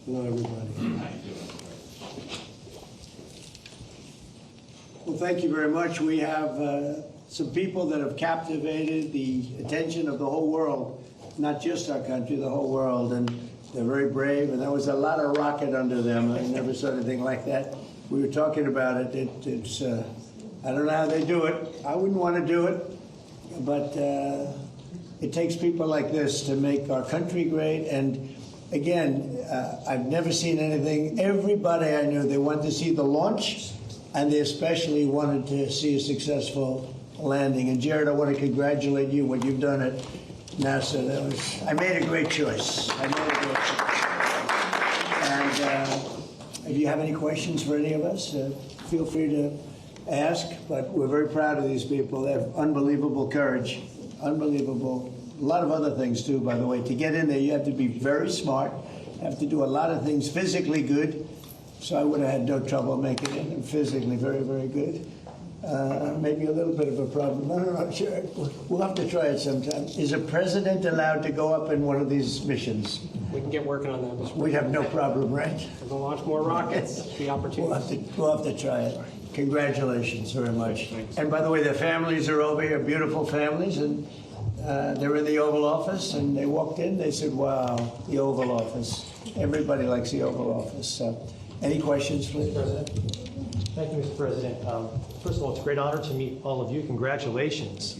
Hello, everybody. Well, thank you very much. We have some people that have captivated the attention of the whole world, not just our country, the whole world, and they're very brave, and there was a lot of rocket under them. I never saw anything like that. We were talking about it. It's I don't know how they do it. I wouldn't want to do it, but it takes people like this to make our country great. And again, I've never seen anything. Everybody I knew, they wanted to see the launch, and they especially wanted to see a successful landing. And Jared, I want to congratulate you, what you've done at NASA. I made a great choice. I made a great choice. And if you have any questions for any of us, feel free to ask. But we're very proud of these people. They have unbelievable courage, unbelievable. A lot of other things too, by the way. To get in there, you have to be very smart. You have to do a lot of things physically good. So I would have had no trouble making it. And physically very, very good. Maybe a little bit of a problem. I'm not sure. We'll have to try it sometime. Is a president allowed to go up in one of these missions? We can get working on that, Mr. President. We have no problem, right? We're going to launch more rockets. The opportunity. We'll have to try it. Congratulations very much. Thanks. And by the way, their families are over here, beautiful families, and they're in the Oval Office, and they walked in, they said, wow, the Oval Office. Everybody likes the Oval Office. So, any questions, please? President. Thank you, Mr. President. First of all, it's a great honor to meet all of you. Congratulations,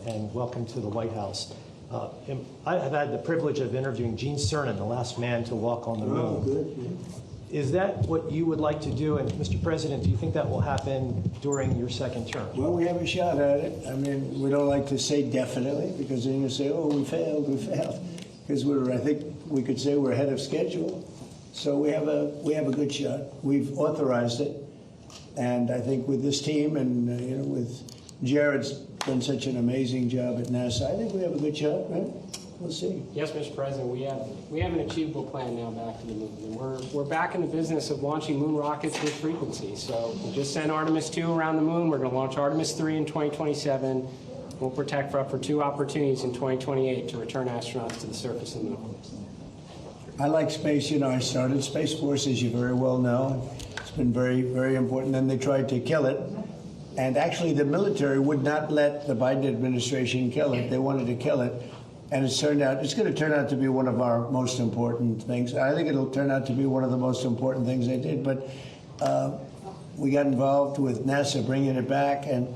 and welcome to the White House. I have had the privilege of interviewing Gene Cernan, the last man to walk on the moon. Oh, good. Yeah. Is that what you would like to do? And Mr. President, do you think that will happen during your second term? Well, we have a shot at it. I mean, we don't like to say definitely, because then you say, oh, we failed. Because I think we could say we're ahead of schedule. So we have a good shot. We've authorized it. And I think with this team and with Jared's done such an amazing job at NASA, I think we have a good shot, right? We'll see. Yes, Mr. President, we have an achievable plan now back to the moon. And we're back in the business of launching moon rockets with frequency. So we just sent Artemis II around the moon. We're going to launch Artemis III in 2027. We'll protect for up for 2 opportunities in 2028 to return astronauts to the surface of the moon. I like space. I started Space Force, as you very well know. It's been very, very important. Then they tried to kill it. And actually, the military would not let the Biden administration kill it. They wanted to kill it. And it's going to turn out to be one of our most important things. I think it'll turn out to be one of the most important things they did. But we got involved with NASA bringing it back. And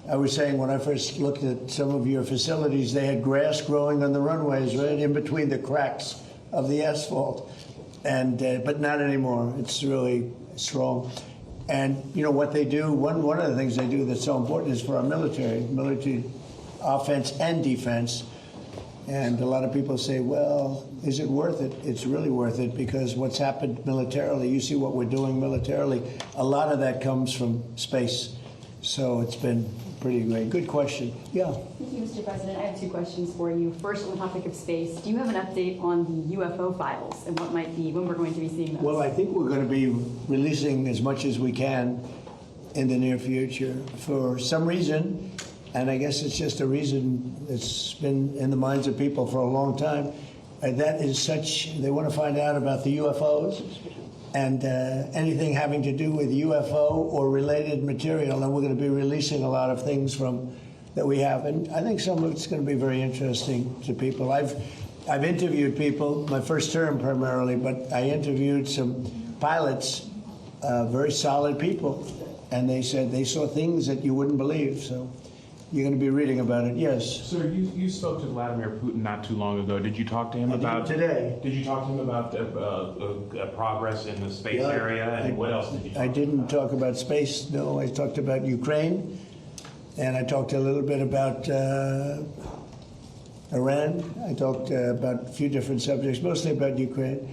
I was saying when I first looked at some of your facilities, they had grass growing on the runways, right in between the cracks of the asphalt. And but not anymore. It's really strong. And what they do, one of the things they do that's so important is for our military offense and defense. And a lot of people say, well, is it worth it? It's really worth it, because what's happened militarily, you see what we're doing militarily, a lot of that comes from space. So it's been pretty great. Good question. Yeah. Thank you, Mr. President. I have 2 questions for you. First, on the topic of space, do you have an update on the UFO files and when we're going to be seeing those? Well, I think we're going to be releasing as much as we can in the near future. For some reason, and I guess it's just a reason that's been in the minds of people for a long time, that is such, they want to find out about the UFOs and anything having to do with UFO or related material, and we're going to be releasing a lot of things that we have, and I think some of it's going to be very interesting to people. I've interviewed people, my first term primarily, but I interviewed some pilots, very solid people, and they said they saw things that you wouldn't believe. So you're going to be reading about it. Yes. Sir, you spoke to Vladimir Putin not too long ago. Did you talk to him about today? Did you talk to him about progress in the space area, and what else did you talk I didn't talk about space. No, I talked about Ukraine, and I talked a little bit about Iran. I talked about a few different subjects, mostly about Ukraine,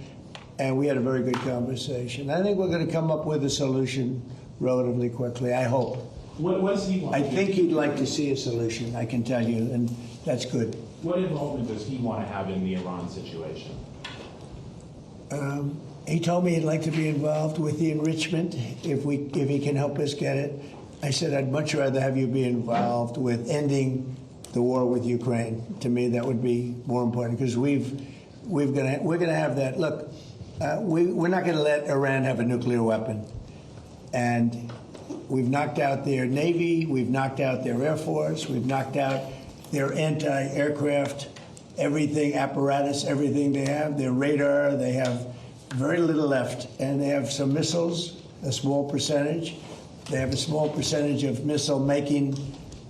and we had a very good conversation. I think we're going to come up with a solution relatively quickly, I hope. What does he want? I think he'd like to see a solution, I can tell you, and that's good. What involvement does he want to have in the Iran situation? He told me he'd like to be involved with the enrichment if he can help us get it. I said I'd much rather have you be involved with ending the war with Ukraine. To me, that would be more important, because we're going to have that. Look, we're not going to let Iran have a nuclear weapon. And we've knocked out their Navy, we've knocked out their Air Force, we've knocked out their anti-aircraft, everything, apparatus, everything they have, their radar, they have very little left. And they have some missiles, a small percentage. They have a small percentage of missile-making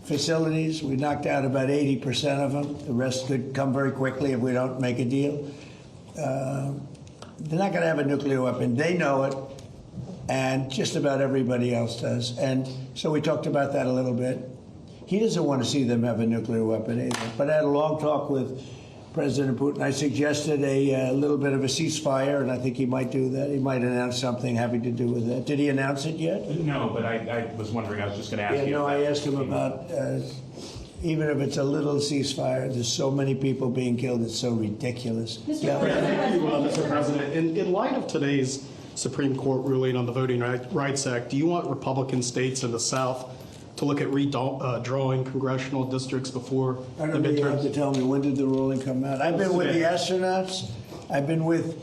facilities. We knocked out about 80% of them. The rest could come very quickly if we don't make a deal. They're not going to have a nuclear weapon. They know it, and just about everybody else does. And so we talked about that a little bit. He doesn't want to see them have a nuclear weapon either. But I had a long talk with President Putin. I suggested a little bit of a ceasefire, and I think he might do that. He might announce something having to do with that. Did he announce it yet? No, but I was wondering, I was just going to ask you. No, about I asked him about, even if it's a little ceasefire, there's so many people being killed, it's so ridiculous. Thank you, Mr. President. In light of today's Supreme Court ruling on the Voting Rights Act, do you want Republican states in the South to look at redrawing congressional districts before I the don't know, you have to midterms? tell me, when did the ruling come out? I've been with the astronauts, I've been with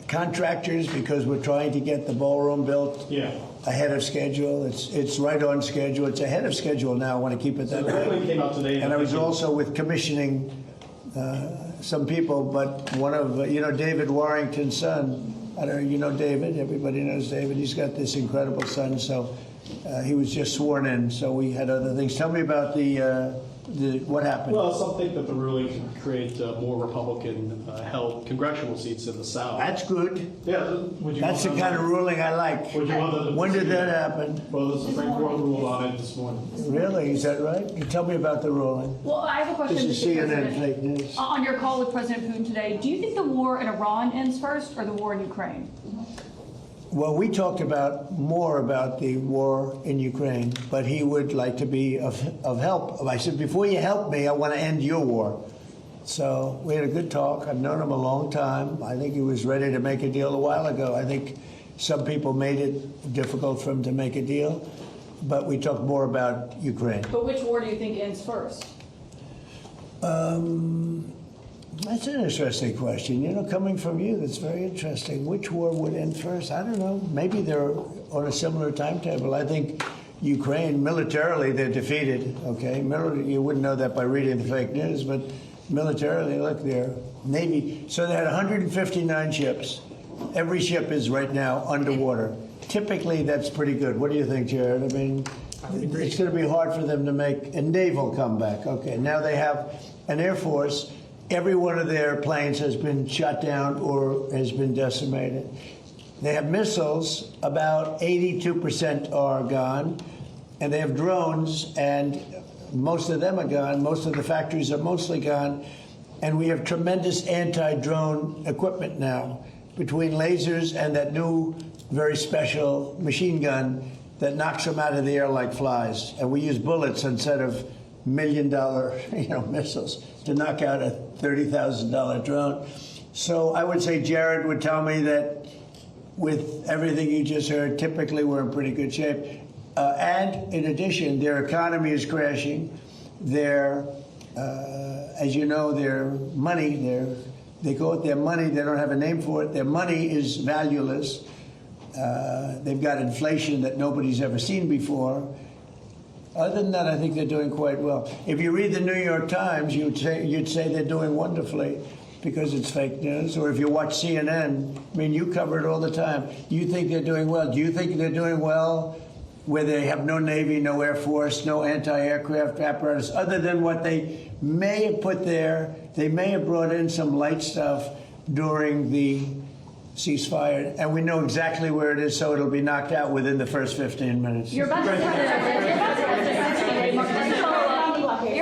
contractors because we're trying to get the ballroom built Yeah. ahead of schedule. It's right on schedule. It's ahead of schedule now. I want to keep it that The ruling way. came out today. And I was also with commissioning some people, but one of, David Warrington's son, I don't know, you know David, everybody knows David. He's got this incredible son, so he was just sworn in, so we had other things. Tell me about what happened. Well, some think that the ruling could create more Republican-held congressional seats in the South. That's good. Yeah, would you That's the want kind of ruling I like. Would you want them to When did proceed? that happen? Well, the Supreme Court ruled on it this morning. Really? Is that right? You tell me about the ruling. Well, I have a question, This is Mr. CNN President. fake news. On your call with President Putin today, do you think the war in Iran ends first or the war in Ukraine? Well, we talked more about the war in Ukraine, but he would like to be of help. I said, before you help me, I want to end your war. So we had a good talk. I've known him a long time. I think he was ready to make a deal a while ago. I think some people made it difficult for him to make a deal, but we talked more about Ukraine. But which war do you think ends first? That's an interesting question. Coming from you, that's very interesting. Which war would end first? I don't know. Maybe they're on a similar timetable. I think Ukraine, militarily, they're defeated, okay? You wouldn't know that by reading the fake news, but militarily, look, their Navy. So they had 159 ships. Every ship is right now underwater. Typically, that's pretty good. What do you think, Jared? I mean, it's going to be hard for them to make a naval comeback. Okay, now they have an Air Force. Every one of their planes has been shot down or has been decimated. They have missiles, about 82% are gone, and they have drones, and most of them are gone. Most of the factories are mostly gone, and we have tremendous anti-drone equipment now, between lasers and that new, very special machine gun that knocks them out of the air like flies. And we use bullets instead of $1 million, missiles to knock out a $30,000 drone. So I would say Jared would tell me that with everything you just heard, typically we're in pretty good shape. And in addition, their economy is crashing. Their, as you know, their money, they call it their money, they don't have a name for it. Their money is valueless. They've got inflation that nobody's ever seen before. Other than that, I think they're doing quite well. If you read the New York Times, you'd say they're doing wonderfully because it's fake news. Or if you watch CNN, I mean, you cover it all the time. You think they're doing well. Do you think they're doing well where they have no Navy, no Air Force, no anti-aircraft apparatus, other than what they may have put there? They may have brought in some light stuff during the ceasefire, and we know exactly where it is, so it'll be knocked out within the first 15 minutes. You're about to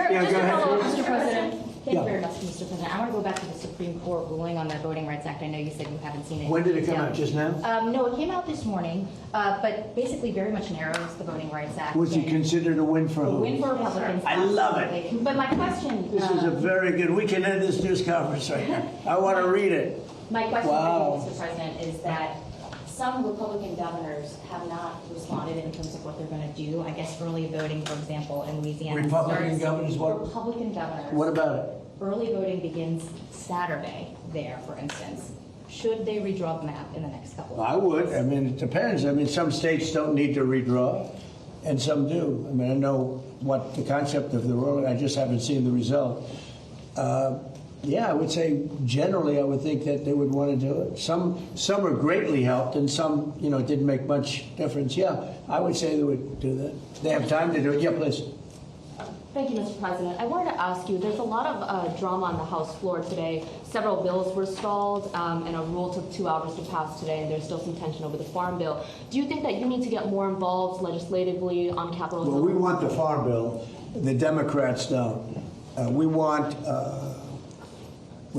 Mr. President. Thank you very much, Mr. President. I want to go back to the Supreme Court ruling on the Voting Rights Act. I know you said you haven't seen it. When did it come out? Just now? No, it came out this morning, but basically very much narrows the Voting Rights Act. Was it considered a win for A who? win for Republicans? I love it. absolutely. But my question... This is a very good, we can end this news conference right now. I want to read it. My question Wow. for you, Mr. President, is that some Republican governors have not responded in terms of what they're going to do. I guess early voting, for example, in Louisiana. Republican governors, what? Republican governors. What about it? Early voting begins Saturday there, for instance. should they redraw the map in the next couple of I would. I mean, it depends. I mean, some states don't need to redraw, and some do. I mean, I know what the concept of the rule. I just haven't seen the result. Yeah, I would say generally, I would think that they would want to do it. Some are greatly helped, and some, you know, didn't make much difference. Yeah, I would say they would do that. They have time to do it. Yeah, please. Thank you, Mr. President. I wanted to ask you, there's a lot of drama on the House floor today. Several bills were stalled, and a rule took 2 hours to pass today, and there's still some tension over the Farm Bill. Do you think that you need to get more involved legislatively on Capitol Hill? Well, we want the Farm Bill. The Democrats don't. We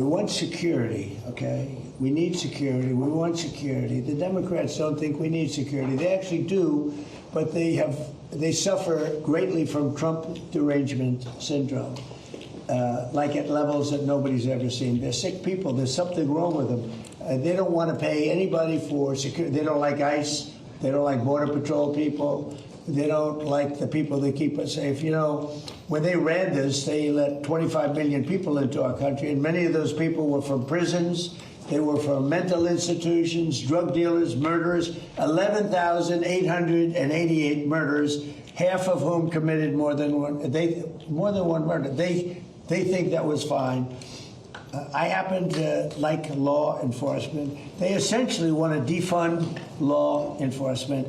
want security, okay? We need security. We want security. The Democrats don't think we need security. They actually do, but they suffer greatly from Trump derangement syndrome, like at levels that nobody's ever seen. They're sick people. There's something wrong with them. They don't want to pay anybody for security. They don't like ICE. They don't like Border Patrol people. They don't like the people that keep us safe. You know, when they ran this, they let 25 million people into our country, and many of those people were from prisons. They were from mental institutions, drug dealers, murderers, 11,888 murders, half of whom committed more than one murder. They think that was fine. I happen to like law enforcement. They essentially want to defund law enforcement,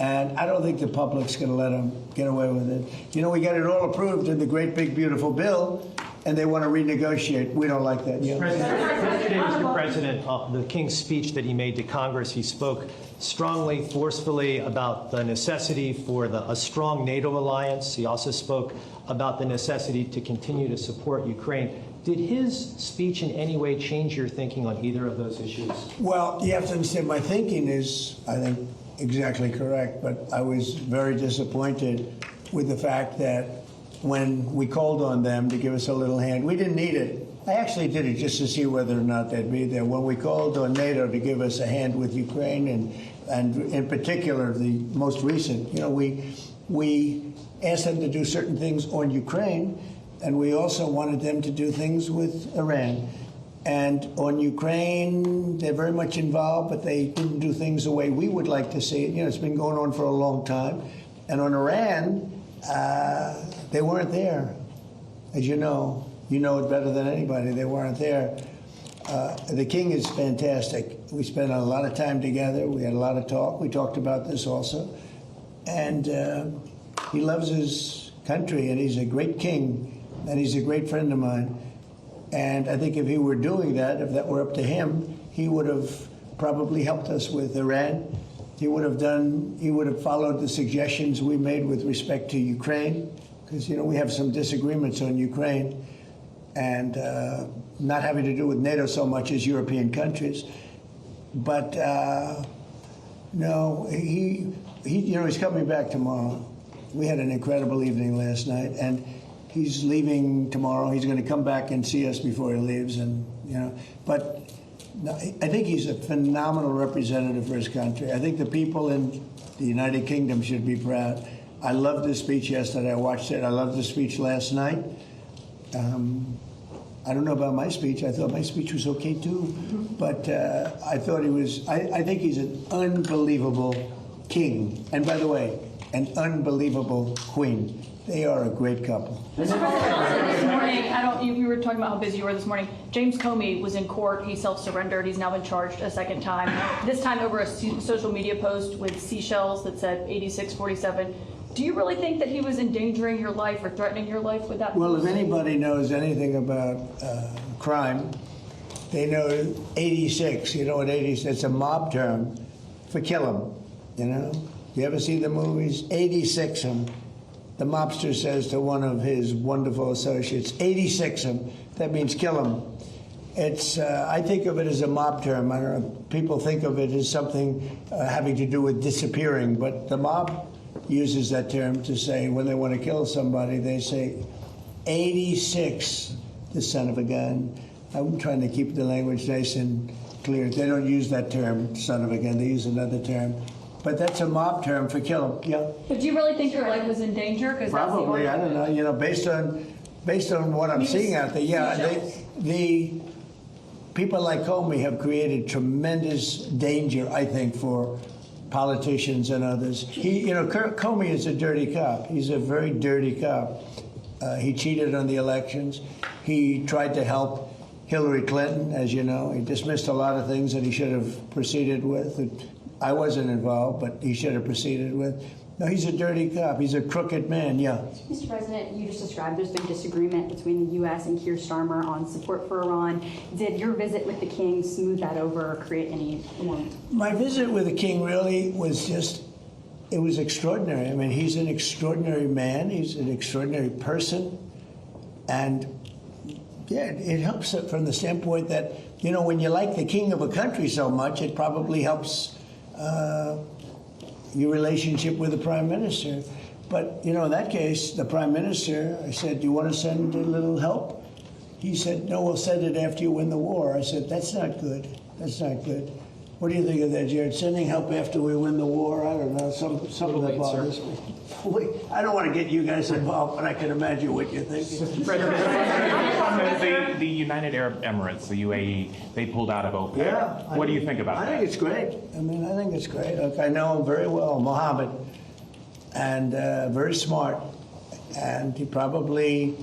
and I don't think the public's going to let them get away with it. You know, we got it all approved in the great big beautiful bill, and they want to renegotiate. We don't like that. Yeah. Today, Mr. President, the King's speech that he made to Congress, he spoke strongly, forcefully about the necessity for a strong NATO alliance. He also spoke about the necessity to continue to support Ukraine. Did his speech in any way change your thinking on either of those issues? Well, you have to understand, my thinking is, I think, exactly correct, but I was very disappointed with the fact that when we called on them to give us a little hand, we didn't need it. I actually did it just to see whether or not they'd be there. When we called on NATO to give us a hand with Ukraine, and in particular the most recent, you know, we asked them to do certain things on Ukraine, and we also wanted them to do things with Iran. And on Ukraine, they're very much involved, but they didn't do things the way we would like to see it. You know, it's been going on for a long time. And on Iran, they weren't there. As you know it better than anybody. They weren't there. The king is fantastic. We spent a lot of time together. We had a lot of talk. We talked about this also. And he loves his country, and he's a great king, and he's a great friend of mine. And I think if he were doing that, if that were up to him, he would have probably helped us with Iran. He would have followed the suggestions we made with respect to Ukraine, because, you know, we have some disagreements on Ukraine, and not having to do with NATO so much as European countries. But no, he's coming back tomorrow. We had an incredible evening last night, and he's leaving tomorrow. He's going to come back and see us before he leaves, and but I think he's a phenomenal representative for his country. I think the people in the United Kingdom should be proud. I loved his speech yesterday. I watched it. I loved the speech last night. I don't know about my speech. I thought my speech was okay too, but I thought he was. I think he's an unbelievable king, and by the way, an unbelievable queen. They are a great couple. Mr. President, this morning, we were talking about how busy you were this morning. James Comey was in court. He self-surrendered. He's now been charged a second time, this time over a social media post with seashells that said 8647. Do you really think that he was endangering your life or threatening your life with that? Well, if anybody knows anything about crime, they know 86. You know what 86? It's a mob term for kill 'em. You know? You ever see the movies? 86 'em. The mobster says to one of his wonderful associates, 86 'em. That means kill 'em. It's, I think of it as a mob term. I don't know, people think of it as something having to do with disappearing, but the mob uses that term to say when they want to kill somebody, they say, 86, the son of a gun. I'm trying to keep the language nice and clear. They don't use that term, son of a gun. They use another term. But that's a mob term for kill 'em. Yeah. But do you really think your life was in danger? Probably. I don't know. You know, based on what I'm seeing out there, yeah. people like Comey have created tremendous danger, I think, for politicians and others. Comey is a dirty cop. He's a very dirty cop. He cheated on the elections. He tried to help Hillary Clinton, as you know. He dismissed a lot of things that he should have proceeded with. I wasn't involved, but he should have proceeded with. No, he's a dirty cop. He's a crooked man, yeah. Mr. President, you just described there's been disagreement between the U.S. and Keir Starmer on support for Iran. Did your visit with the king smooth that over or create any more? My visit with the king really was it was extraordinary. I mean, he's an extraordinary man. He's an extraordinary person. And, yeah, it helps from the standpoint that, when you like the king of a country so much, it probably helps your relationship with the prime minister. But, in that case, the prime minister, I said, do you want to send a little help? He said, no, we'll send it after you win the war. I said, that's not good. That's not good. What do you think of that, Jared? Sending help after we win the war? I don't know. Some of that bothers me. I don't want to get you guys involved, but I can imagine what you're thinking. The United Arab Emirates, the UAE, they pulled out of OPEC. Yeah. What do you think about that? I think it's great. I think it's great. Look, I know him very well, Mohammed, and very smart. And he probably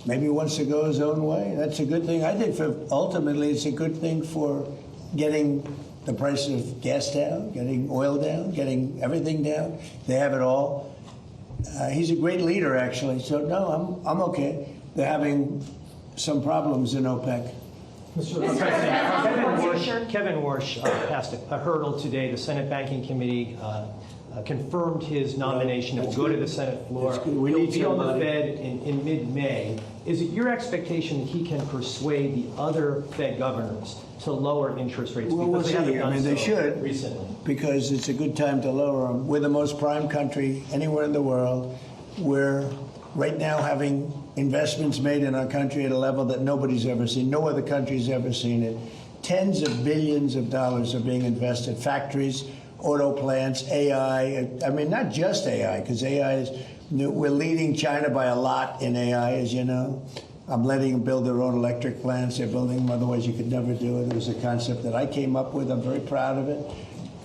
maybe wants to go his own way. That's a good thing. I think ultimately it's a good thing for getting the price of gas down, getting oil down, getting everything down. They have it all. He's a great leader, actually. So, no, I'm okay. They're having some problems in OPEC. Mr. President, Kevin Warsh passed a hurdle today. The Senate Banking Committee confirmed his nomination. It will go to the Senate floor. We He'll need be on the somebody. Fed in mid-May. Is it your expectation that he can persuade the other Fed governors to lower interest rates? Well, we'll because they haven't see. done They so should, recently. because it's a good time to lower them. We're the most prime country anywhere in the world. We're right now having investments made in our country at a level that nobody's ever seen. No other country's ever seen it. Tens of billions of dollars are being invested. Factories, auto plants, AI. I mean, not just AI, because AI is, we're leading China by a lot in AI, as you know. I'm letting them build their own electric plants. They're building them, otherwise you could never do it. It was a concept that I came up with. I'm very proud of it.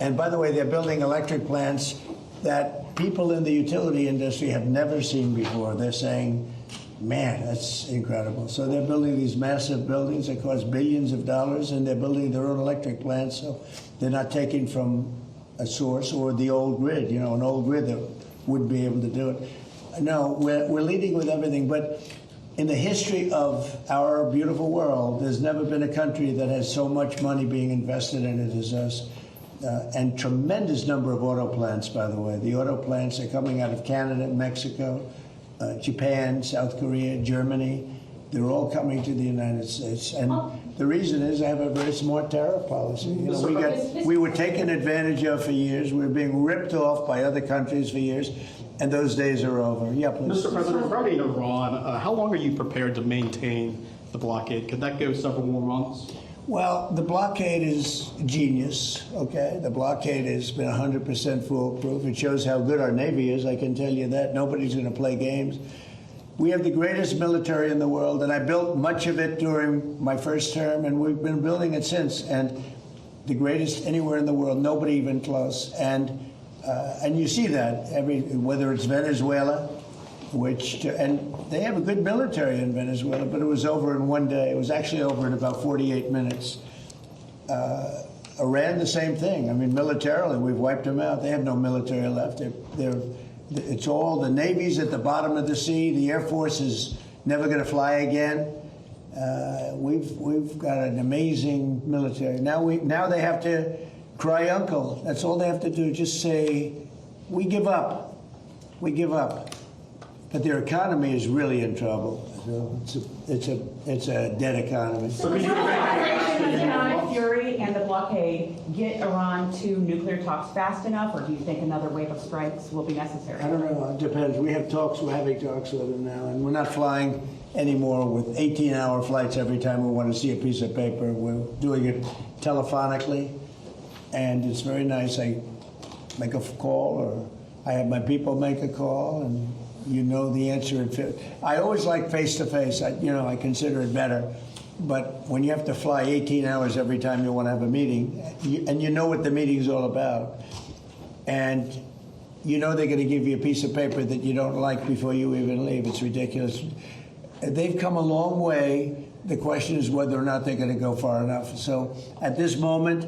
And by the way, they're building electric plants that people in the utility industry have never seen before. They're saying, man, that's incredible. So they're building these massive buildings that cost billions of dollars, and they're building their own electric plants. So they're not taking from a source or the old grid, an old grid that would be able to do it. No, we're leading with everything. But in the history of our beautiful world, there's never been a country that has so much money being invested in it as us. And tremendous number of auto plants, by the way. The auto plants are coming out of Canada, Mexico, Japan, South Korea, Germany. They're all coming to the United States. And the reason is I have a very smart tariff policy. We were taken advantage of for years. We were being ripped off by other countries for years. And those days are over. Yeah, please. Mr. President, regarding Iran, how long are you prepared to maintain the blockade? Could that go several more months? Well, the blockade is genius, okay? The blockade has been 100% foolproof. It shows how good our Navy is, I can tell you that. Nobody's going to play games. We have the greatest military in the world, and I built much of it during my first term, and we've been building it since. And the greatest anywhere in the world, nobody even close. And you see that, whether it's Venezuela, and they have a good military in Venezuela, but it was over in one day. It was actually over in about 48 minutes. Iran, the same thing. I mean, militarily, we've wiped them out. They have no military left. It's all, the Navy's at the bottom of the sea. The Air Force is never going to fly again. We've got an amazing military. Now they have to cry uncle. That's all they have to do. Just say, we give up. We give up. But their economy is really in trouble. So it's a dead economy. So can the economic fury and the blockade get Iran to nuclear talks fast enough, or do you think another wave of strikes will be necessary? I don't know. It depends. We're having talks with them now, and we're not flying anymore with 18-hour flights every time we want to see a piece of paper. We're doing it telephonically, and it's very nice. I make a call, or I have my people make a call, and you know the answer. I always like face-to-face. I consider it better. But when you have to fly 18 hours every time you want to have a meeting, and you know what the meeting's all about, and you know they're going to give you a piece of paper that you don't like before you even leave, it's ridiculous. They've come a long way. The question is whether or not they're going to go far enough. So at this moment,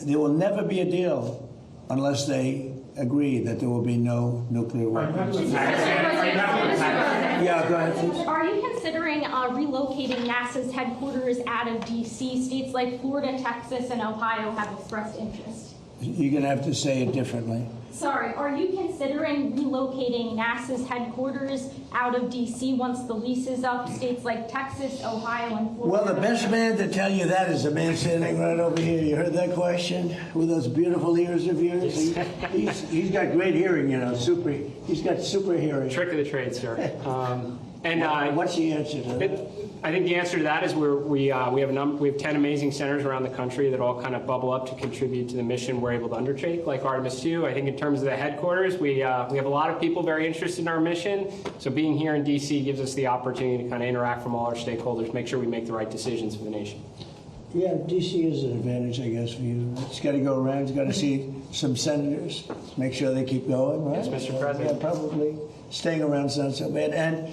there will never be a deal unless they agree that there will be no nuclear weapons. Yeah, go ahead, please. Are you considering relocating NASA's headquarters out of D.C.? States like Florida, Texas, and Ohio have expressed interest. You're going to have to say it differently. Sorry, are you considering relocating NASA's headquarters out of D.C. once the lease is up? States like Texas, Ohio, and Florida. Well, the best man to tell you that is the man standing right over here. You heard that question? With those beautiful ears of yours? He's got great hearing, you know, he's got super hearing. Trick of the trade, sir. What's the answer to that? I think the answer to that is we have 10 amazing centers around the country that all kind of bubble up to contribute to the mission we're able to undertake, like Artemis II. I think in terms of the headquarters, we have a lot of people very interested in our mission. So being here in D.C. gives us the opportunity to kind of interact from all our stakeholders, make sure we make the right decisions for the nation. Yeah, D.C. is an advantage, I guess, for you. It's got to go around. It's got to see some senators, make sure they keep going, right? Yes, Mr. President. Yeah, probably staying around is not so bad. And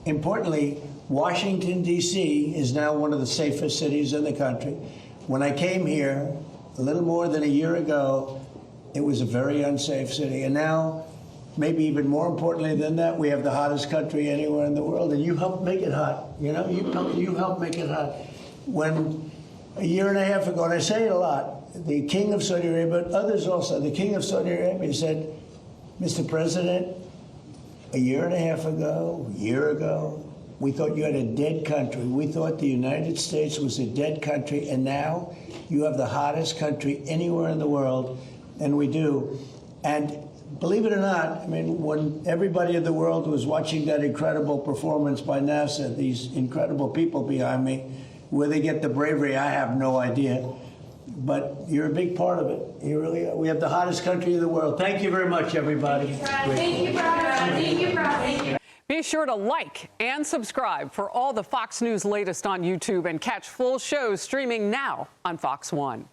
importantly, Washington, D.C. is now one of the safest cities in the country. When I came here a little more than a year ago, it was a very unsafe city. And now, maybe even more importantly than that, we have the hottest country anywhere in the world. And you helped make it hot. You know, you helped make it hot. When a year and a half ago, and I say it a lot, the King of Saudi Arabia, but others also, the King of Saudi Arabia said, Mr. President, a year and a half ago, we thought you had a dead country. We thought the United States was a dead country, and now you have the hottest country anywhere in the world, and we do. And believe it or not, I mean, when everybody in the world was watching that incredible performance by NASA, these incredible people behind me, where they get the bravery, I have no idea. But you're a big part of it. You really are. We have the hottest country in the world. Thank you very much, everybody. Thank you, Brad. Thank you, Brad. Thank you. Be sure to like and subscribe for all the Fox News latest on YouTube and catch full shows streaming now on Fox One.